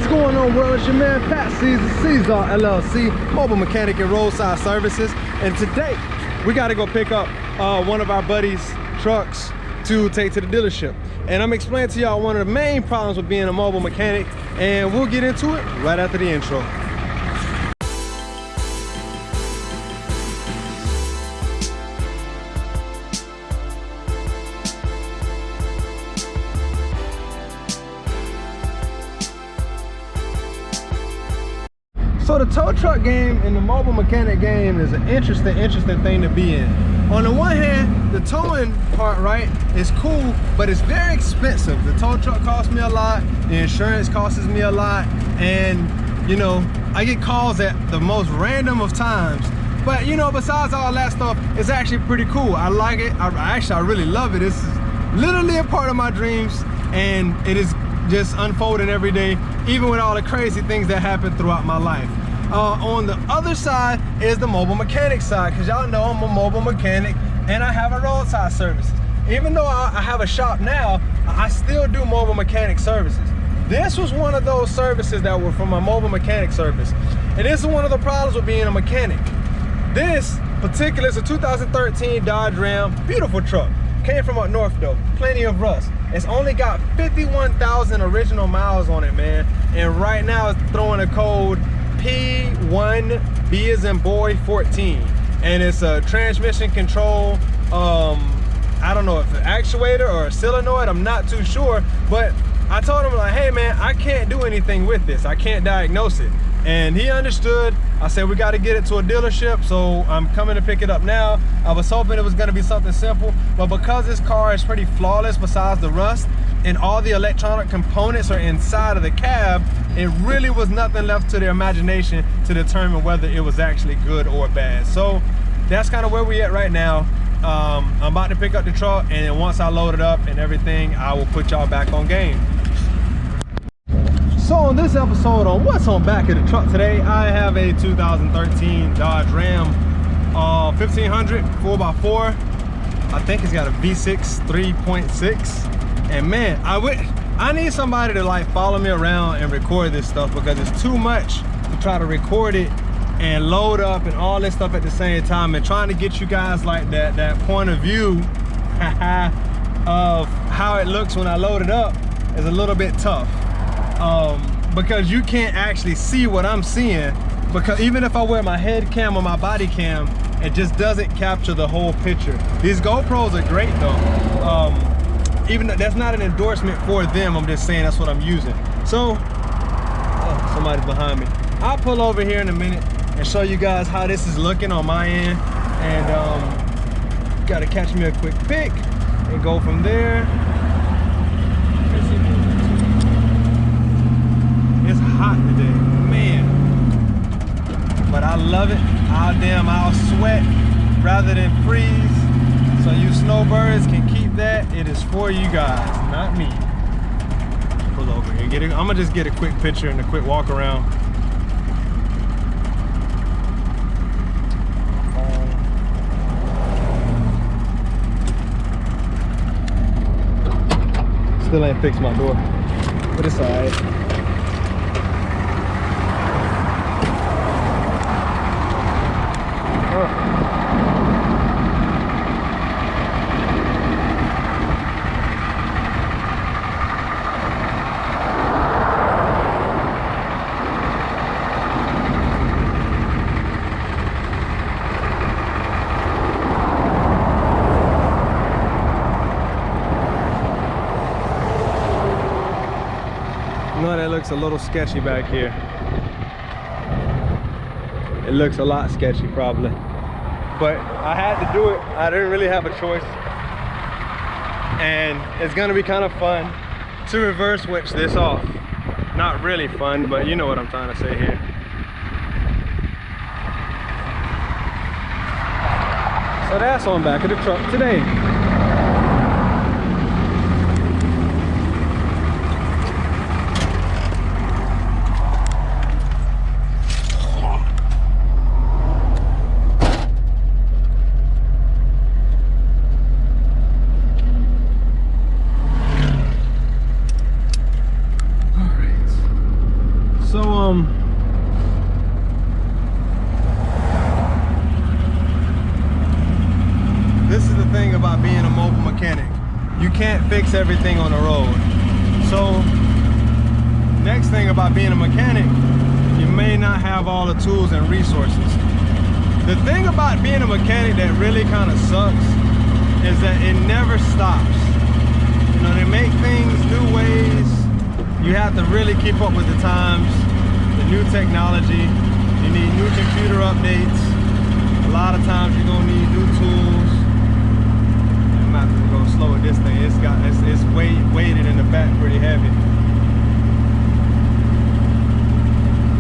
What's going on, world? It's your man Pat Caesar LLC, mobile mechanic and roadside services. And today we got to go pick up one of our buddies' trucks to take to the dealership. And I'm explaining to y'all one of the main problems with being a mobile mechanic, and we'll get into it right after the intro. So the tow truck game and the mobile mechanic game is an interesting thing to be in. On the one hand, the towing part, right, is cool, but it's very expensive. The tow truck costs me a lot, the insurance costs me a lot, and you know, I get calls at the most random of times. But you know, besides all that stuff, it's actually pretty cool. I like it. I really love it. It's literally a part of my dreams, and it is just unfolding every day, even with all the crazy things that happen throughout my life. On the other side is the mobile mechanic side, because y'all know I'm a mobile mechanic and I have a roadside services. Even though I have a shop now, I still do mobile mechanic services. This was one of those services that were from a mobile mechanic service. And this is one of the problems with being a mechanic. This particular is a 2013 Dodge Ram, beautiful truck. Came from up north though, plenty of rust. It's only got 51,000 original miles on it, man. And right now it's throwing a code P1B as in boy 14. And it's a transmission control, I don't know if it's an actuator or a solenoid, I'm not too sure. But I told him like, hey man, I can't do anything with this. I can't diagnose it. And he understood. I said, we got to get it to a dealership, so I'm coming to pick it up now. I was hoping it was going to be something simple, but because this car is pretty flawless besides the rust, and all the electronic components are inside of the cab, it really was nothing left to their imagination to determine whether it was actually good or bad. So that's kind of where we at right now. I'm about to pick up the truck, and then once I load it up and everything, I will put y'all back on game. So on this episode on What's on Back of the Truck today, I have a 2013 Dodge Ram 1500 4x4. I think it's got a V6 3.6. And man, I need somebody to like follow me around and record this stuff, because it's too much to try to record it and load up and all this stuff at the same time, and trying to get you guys like that point of view of how it looks when I load it up is a little bit tough. Because you can't actually see what I'm seeing, because even if I wear my head cam or my body cam, it just doesn't capture the whole picture. These GoPros are great though. Even though that's not an endorsement for them, I'm just saying that's what I'm using. So, oh, somebody's behind me. I'll pull over here in a minute and show you guys how this is looking on my end. And gotta catch me a quick pic and go from there. It's hot today, man. But I love it. I'll sweat rather than freeze. So you snowbirds can keep that. It is for you guys, not me. Pull over here. I'm gonna just get a quick picture and a quick walk around. Still ain't fixed my door, but it's alright. No, that looks a little sketchy back here. It looks a lot sketchy probably, but I had to do it. I didn't really have a choice, and it's gonna be kind of fun to reverse switch this off. Not really fun, but you know what I'm trying to say here. So that's on Back of the Truck today. So this is the thing about being a mobile mechanic. You can't fix everything on the road. So next thing about being a mechanic, you may not have all the tools and resources. The thing about being a mechanic that really kind of sucks is that it never stops. You know, they make things new ways. You have to really keep up with the times, the new technology. You need new computer updates. A lot of times you're gonna need new tools. I'm not gonna slow with this thing. It's weighted in the back pretty heavy.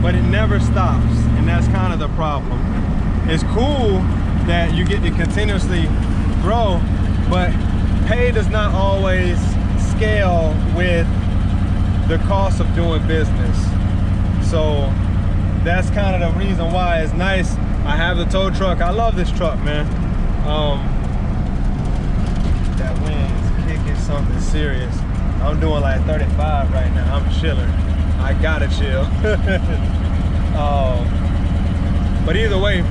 But it never stops, and that's kind of the problem. It's cool that you get to continuously grow, but pay does not always scale with the cost of doing business. So that's kind of the reason why it's nice. I have the tow truck. I love this truck, man. That wind is kicking something serious. I'm doing like 35 right now. I'm chilling. I gotta chill. But either way,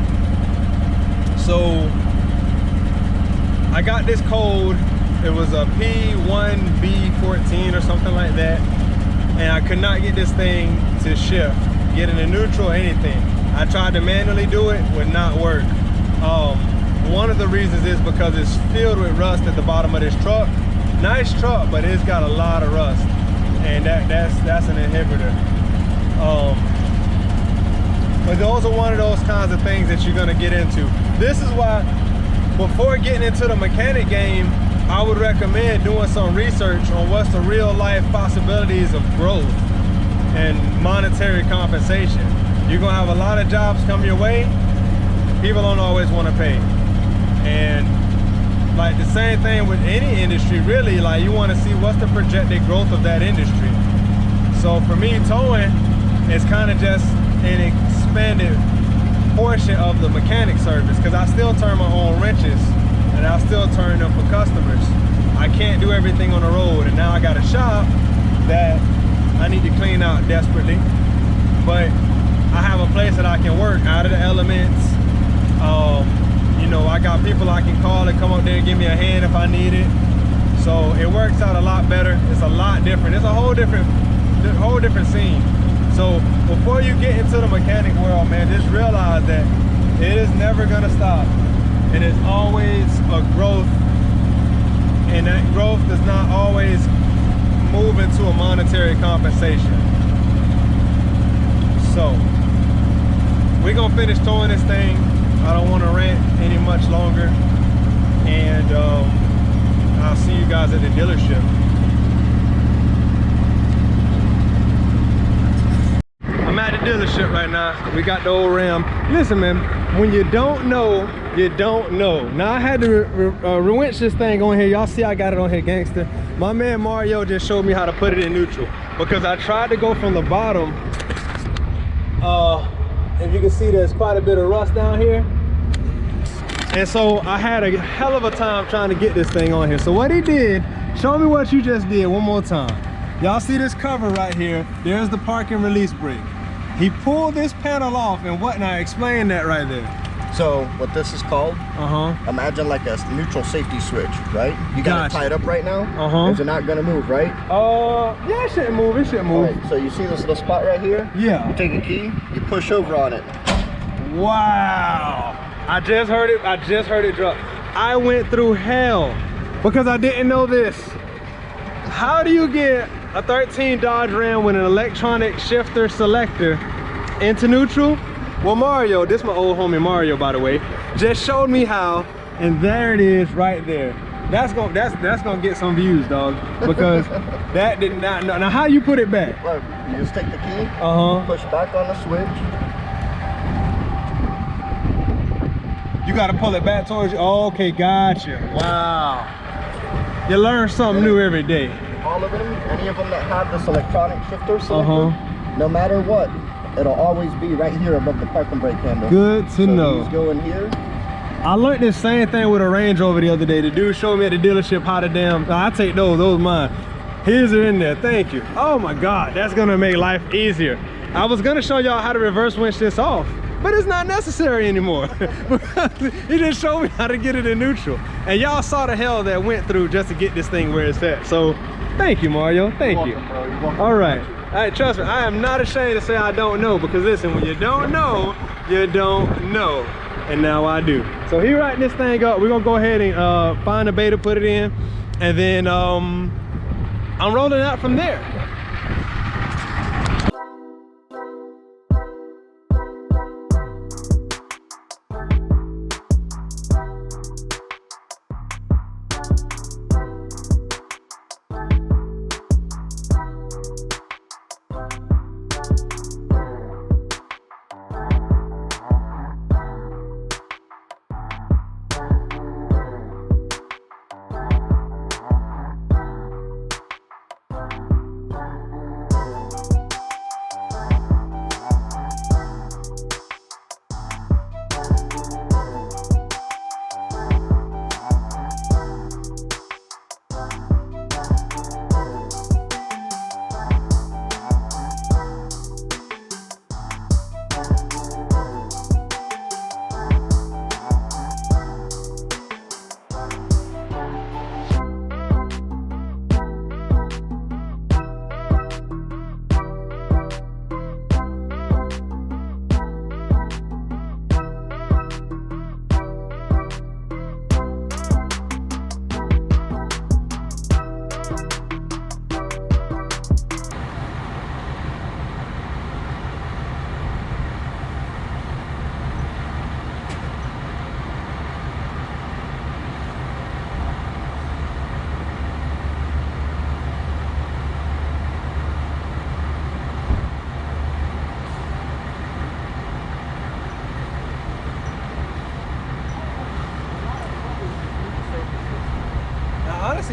so I got this code. It was a P1B14 or something like that, and I could not get this thing to shift, get into neutral or anything. I tried to manually do it, would not work. One of the reasons is because it's filled with rust at the bottom of this truck. Nice truck, but it's got a lot of rust, and that's an inhibitor. But those are one of those kinds of things that you're gonna get into. This is why, before getting into the mechanic game, I would recommend doing some research on what's the real life possibilities of growth and monetary compensation. You're gonna have a lot of jobs come your way. People don't always wanna pay. And like the same thing with any industry, really, like you wanna see what's the projected growth of that industry. So for me, towing is kind of just an expanded portion of the mechanic service, because I still turn my own wrenches and I still turn them for customers. I can't do everything on the road, and now I got a shop that I need to clean out desperately, but I have a place that I can work out of the elements. You know, I got people I can call and come up there and give me a hand if I need it. So it works out a lot better. It's a lot different. It's a whole different scene. So before you get into the mechanic world, man, just realize that it is never gonna stop. It is always a growth, and that growth does not always move into a monetary compensation. So we're gonna finish towing this thing. I don't want to rant any much longer, and I'll see you guys at the dealership. I'm at the dealership right now. We got the old Ram. Listen, man, when you don't know, you don't know. Now I had to winch this thing on here. Y'all see I got it on here, gangster. My man Mario just showed me how to put it in neutral, because I tried to go from the bottom. If you can see, there's quite a bit of rust down here. And so I had a hell of a time trying to get this thing on here. So what he did, show me what you just did one more time. Y'all see this cover right here? There's the park and release brake. He pulled this panel off, and what, now explain that right there. So what this is called, imagine like a neutral safety switch, right? You got it tied up right now. Is it not gonna move, right? Yeah, it shouldn't move. It shouldn't move. Right, so you see this little spot right here? Yeah. You take a key, you push over on it. Wow. I just heard it drop. I went through hell because I didn't know this. How do you get a 13 Dodge Ram with an electronic shifter selector into neutral? Well, Mario, this is my old homie Mario, by the way, just showed me how, and there it is right there. That's gonna get some views, dog, because that did not know. Now, how you put it back? Look, you just take the key, push back on the switch. You gotta pull it back towards you. Oh, okay, gotcha. Wow. You learn something new every day. All of them, any of them that have this electronic shifter selector, no matter what, it'll always be right here above the parking brake handle. Good to know. Just go in here. I learned this same thing with a Range Rover the other day. The dude showed me at the dealership how to I take those mine. Here's it in there, thank you. Oh my God, that's gonna make life easier. I was gonna show y'all how to reverse winch this off, but it's not necessary anymore. He just showed me how to get it in neutral. And y'all saw the hell that went through just to get this thing where it's at. So thank you, Mario, thank you. All right, trust me, I am not ashamed to say I don't know, because listen, when you don't know, you don't know. And now I do. So he writing this thing up. We're gonna go ahead and find a beta, put it in, and then I'm rolling out from there.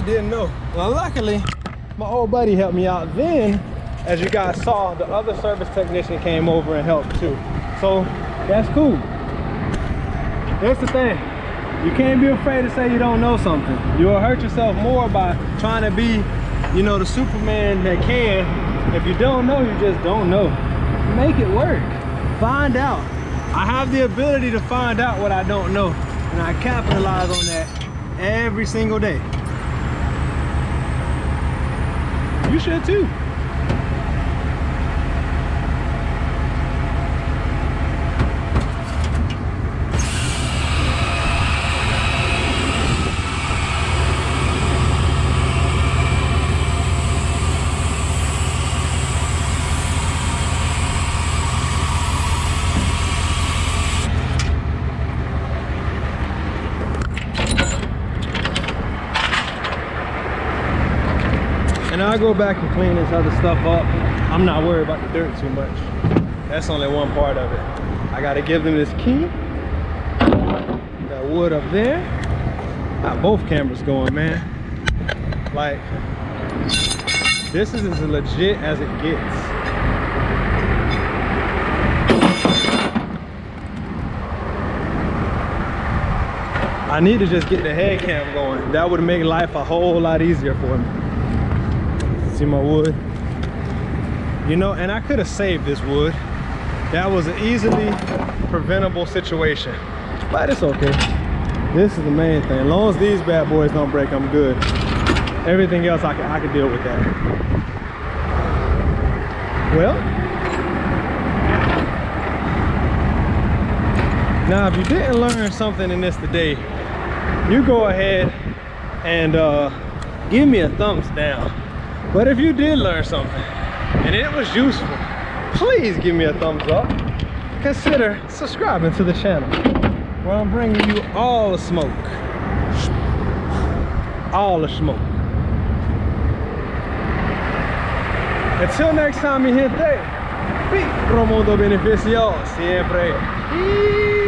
Didn't know. Well, luckily my old buddy helped me out. Then, as you guys saw, the other service technician came over and helped too. So that's cool. That's the thing, you can't be afraid to say you don't know something. You'll hurt yourself more by trying to be, you know, the Superman that can. If you don't know, you just don't know. Make it work. Find out. I have the ability to find out what I don't know, and I capitalize on that every single day. You should too. And I'll go back and clean this other stuff up. I'm not worried about the dirt too much. That's only one part of it. I gotta give them this key. That wood up there. Got both cameras going, man. Like, this is as legit as it gets. I need to just get the head cam going. That would make life a whole lot easier for me. See my wood? You know, and I could have saved this wood. That was an easily preventable situation. But it's okay. This is the main thing. As long as these bad boys don't break, I'm good. Everything else, I can deal with that. Well, now if you didn't learn something in this today, you go ahead and give me a thumbs down. But if you did learn something and it was useful, please give me a thumbs up. Consider subscribing to the channel, where I'm bringing you all the smoke. All the smoke. Until next time, mi gente, Romundo beneficio siempre.